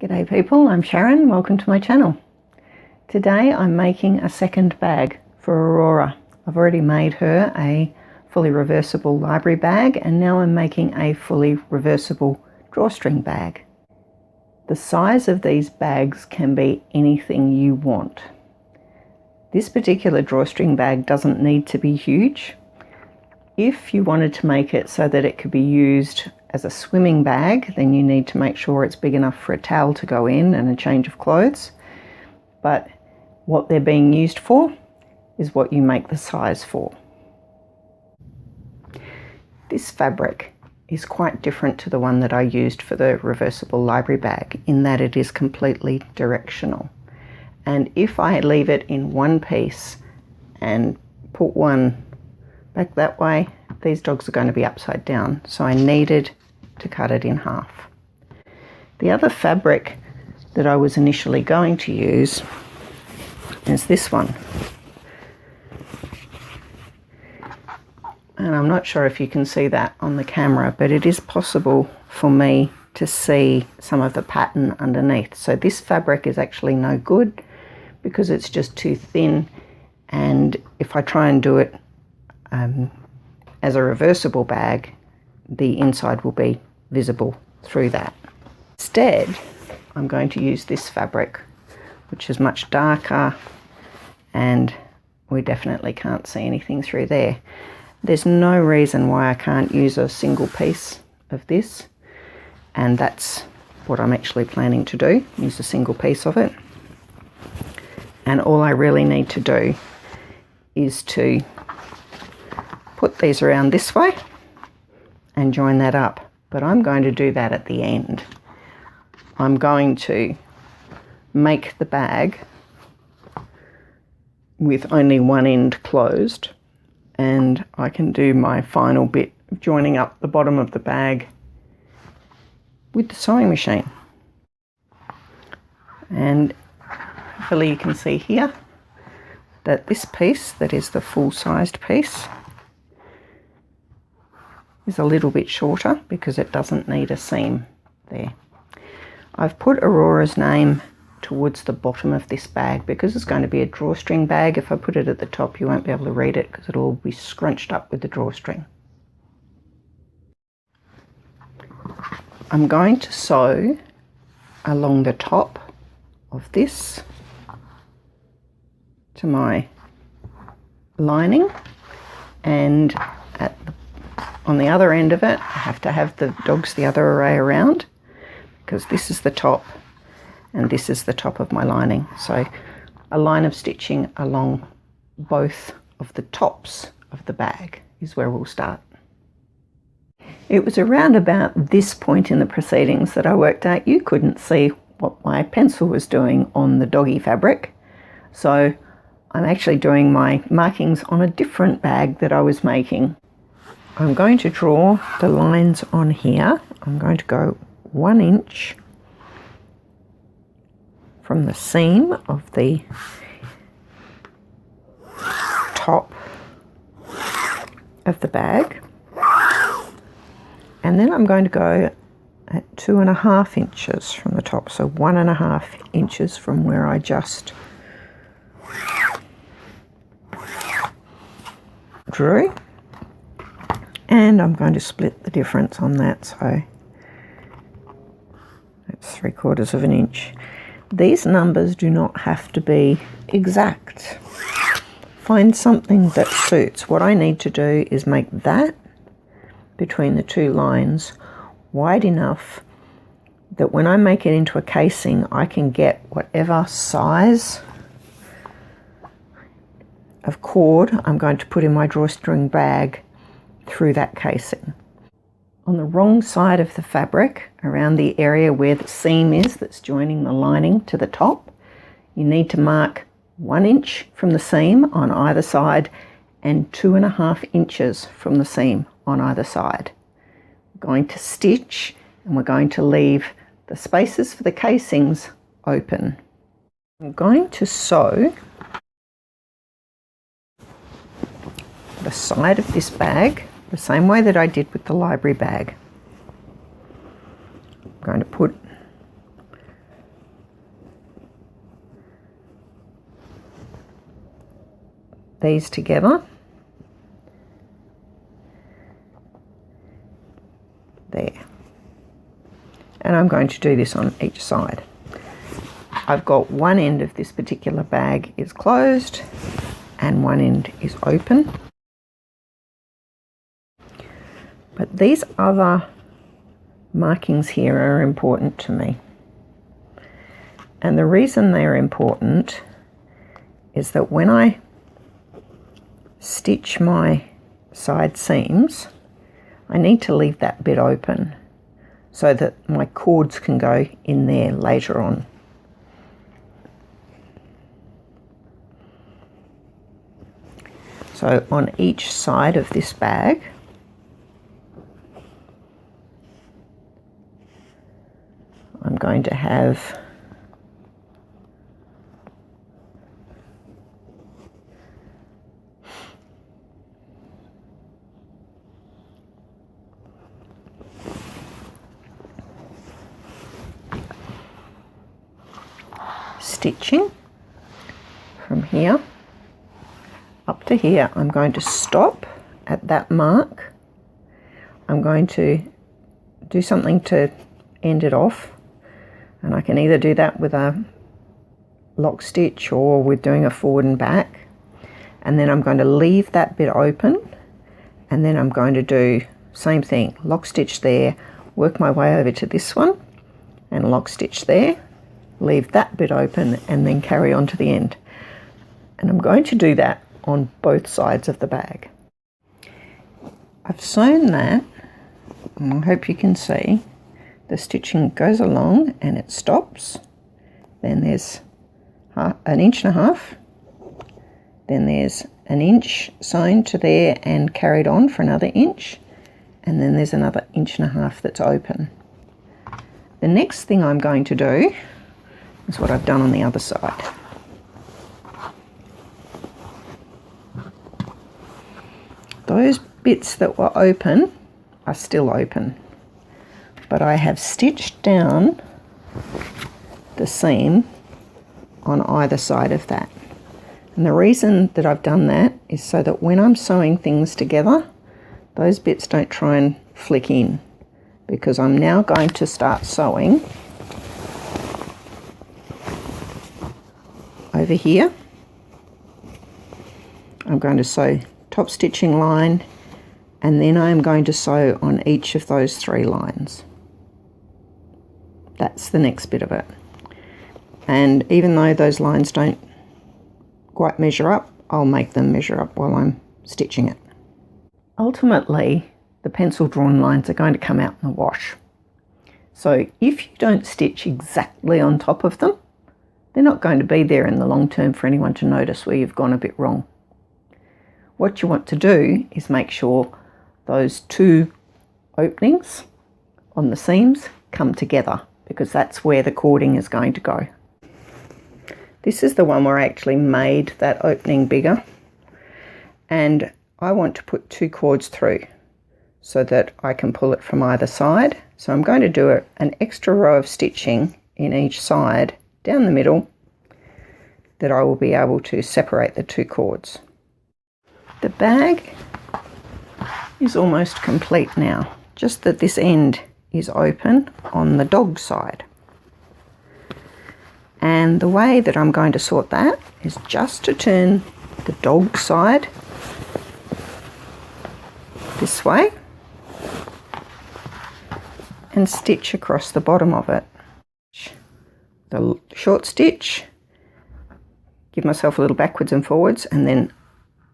G'day people, I'm Sharon, welcome to my channel. Today I'm making a second bag for Aurora. I've already made her a fully reversible library bag and now I'm making a fully reversible drawstring bag. The size of these bags can be anything you want. This particular drawstring bag doesn't need to be huge. If you wanted to make it so that it could be used as a swimming bag, then you need to make sure it's big enough for a towel to go in and a change of clothes. But what they're being used for is what you make the size for. This fabric is quite different to the one that I used for the reversible library bag in that it is completely directional. And if I leave it in one piece and put one back that way, these dogs are going to be upside down. So I needed to cut it in half. The other fabric that I was initially going to use is this one. And I'm not sure if you can see that on the camera, but it is possible for me to see some of the pattern underneath. So this fabric is actually no good because it's just too thin, and if I try and do it as a reversible bag, the inside will be visible through that. Instead, I'm going to use this fabric, which is much darker, and we definitely can't see anything through there. There's no reason why I can't use a single piece of this, and that's what I'm actually planning to do, use a single piece of it. And all I really need to do is to put these around this way and join that up, but I'm going to do that at the end. I'm going to make the bag with only one end closed, and I can do my final bit of joining up the bottom of the bag with the sewing machine. And hopefully you can see here that this piece, that is the full-sized piece, is a little bit shorter because it doesn't need a seam there. I've put Aurora's name towards the bottom of this bag because it's going to be a drawstring bag. If I put it at the top, you won't be able to read it because it'll be scrunched up with the drawstring. I'm going to sew along the top of this to my lining, and on the other end of it, I have to have the dogs the other way around because this is the top and this is the top of my lining. So a line of stitching along both of the tops of the bag is where we'll start. It was around about this point in the proceedings that I worked out you couldn't see what my pencil was doing on the doggy fabric. So I'm actually doing my markings on a different bag that I was making. I'm going to draw the lines on here. I'm going to go 1 inch from the seam of the top of the bag, and then I'm going to go at 2.5 inches from the top, so 1.5 inches from where I just drew. And I'm going to split the difference on that, so that's 3/4 inch. These numbers do not have to be exact. Find something that suits. What I need to do is make that between the two lines wide enough that when I make it into a casing, I can get whatever size of cord I'm going to put in my drawstring bag through that casing. On the wrong side of the fabric, around the area where the seam is that's joining the lining to the top, you need to mark 1 inch from the seam on either side and 2.5 inches from the seam on either side. We're going to stitch and we're going to leave the spaces for the casings open. I'm going to sew the side of this bag the same way that I did with the library bag. I'm going to put these together. There. And I'm going to do this on each side. I've got one end of this particular bag is closed and one end is open. But these other markings here are important to me. And the reason they're important is that when I stitch my side seams, I need to leave that bit open so that my cords can go in there later on. So on each side of this bag, I'm going to have stitching from here up to here. I'm going to stop at that mark. I'm going to do something to end it off, and I can either do that with a lock stitch or with doing a forward and back, and then I'm going to leave that bit open, and then I'm going to do same thing, lock stitch there, work my way over to this one and lock stitch there, leave that bit open, and then carry on to the end. And I'm going to do that on both sides of the bag. I've sewn that, and I hope you can see the stitching goes along and it stops. Then there's an inch and a half, then there's an inch sewn to there and carried on for another inch, and then there's another inch and a half that's open. The next thing I'm going to do is what I've done on the other side. Those bits that were open are still open, but I have stitched down the seam on either side of that. And the reason that I've done that is so that when I'm sewing things together, those bits don't try and flick in, because I'm now going to start sewing over here. I'm going to sew top stitching line, and then I'm going to sew on each of those 3 lines. That's the next bit of it. And even though those lines don't quite measure up, I'll make them measure up while I'm stitching it. Ultimately, the pencil drawn lines are going to come out in the wash. So if you don't stitch exactly on top of them, they're not going to be there in the long term for anyone to notice where you've gone a bit wrong. What you want to do is make sure those 2 openings on the seams come together, because that's where the cording is going to go. This is the one where I actually made that opening bigger, and I want to put 2 cords through so that I can pull it from either side. So I'm going to do an extra row of stitching in each side down the middle that I will be able to separate the 2 cords. The bag is almost complete now, just that this end is open on the dog side. And the way that I'm going to sort that is just to turn the dog side this way and stitch across the bottom of it. The short stitch, give myself a little backwards and forwards, and then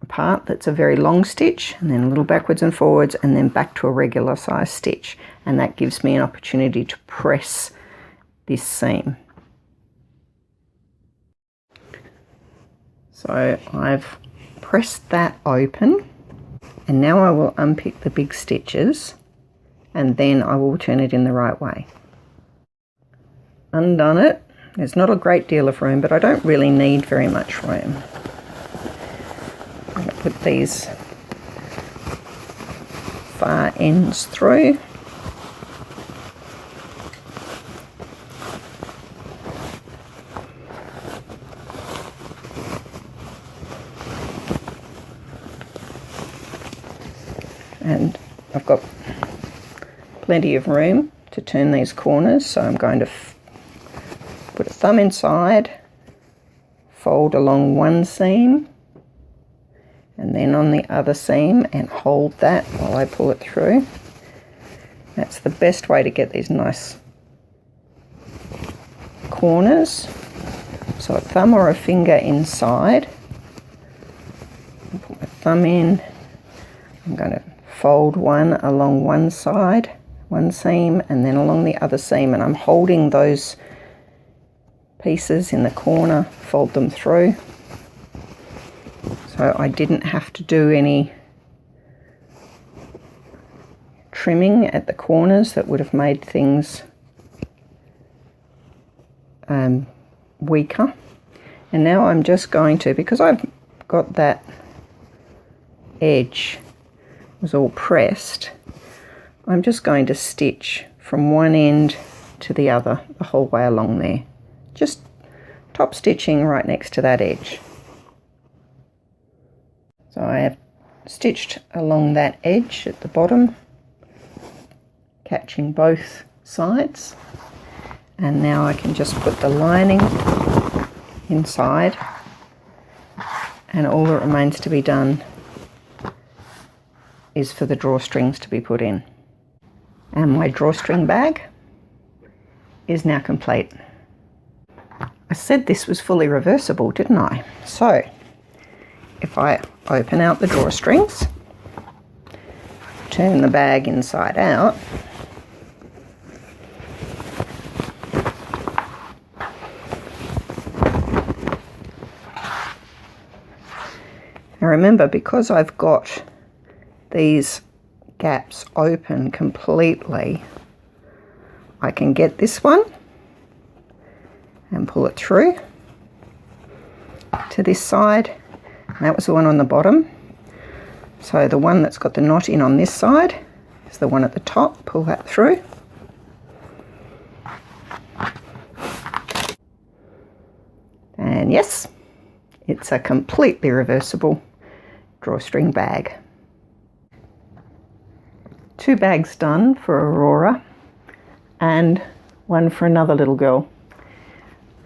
a part that's a very long stitch, and then a little backwards and forwards, and then back to a regular size stitch, and that gives me an opportunity to press this seam. So I've pressed that open, and now I will unpick the big stitches, and then I will turn it in the right way. Undone it. There's not a great deal of room, but I don't really need very much room. I'm going to put these far ends through. And I've got plenty of room to turn these corners, so I'm going to put a thumb inside, fold along one seam and then on the other seam and hold that while I pull it through. That's the best way to get these nice corners. So a thumb or a finger inside, put my thumb in, I'm going to fold one along one side, one seam, and then along the other seam, and I'm holding those pieces in the corner, fold them through. So I didn't have to do any trimming at the corners that would have made things weaker. And now I'm just going to, because I've got that edge was all pressed, I'm just going to stitch from one end to the other the whole way along there, just top stitching right next to that edge. So I have stitched along that edge at the bottom, catching both sides, and now I can just put the lining inside, and all that remains to be done is for the drawstrings to be put in. And my drawstring bag is now complete. I said this was fully reversible, didn't I? So if I open out the drawstrings, turn the bag inside out, now remember, because I've got these gaps open completely, I can get this one and pull it through to this side. And that was the one on the bottom. So the one that's got the knot in on this side is the one at the top. Pull that through. And yes, it's a completely reversible drawstring bag. 2 bags done for Aurora and one for another little girl.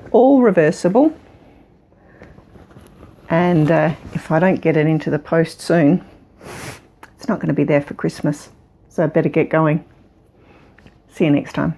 All reversible. And if I don't get it into the post soon, it's not going to be there for Christmas. So I better get going. See you next time.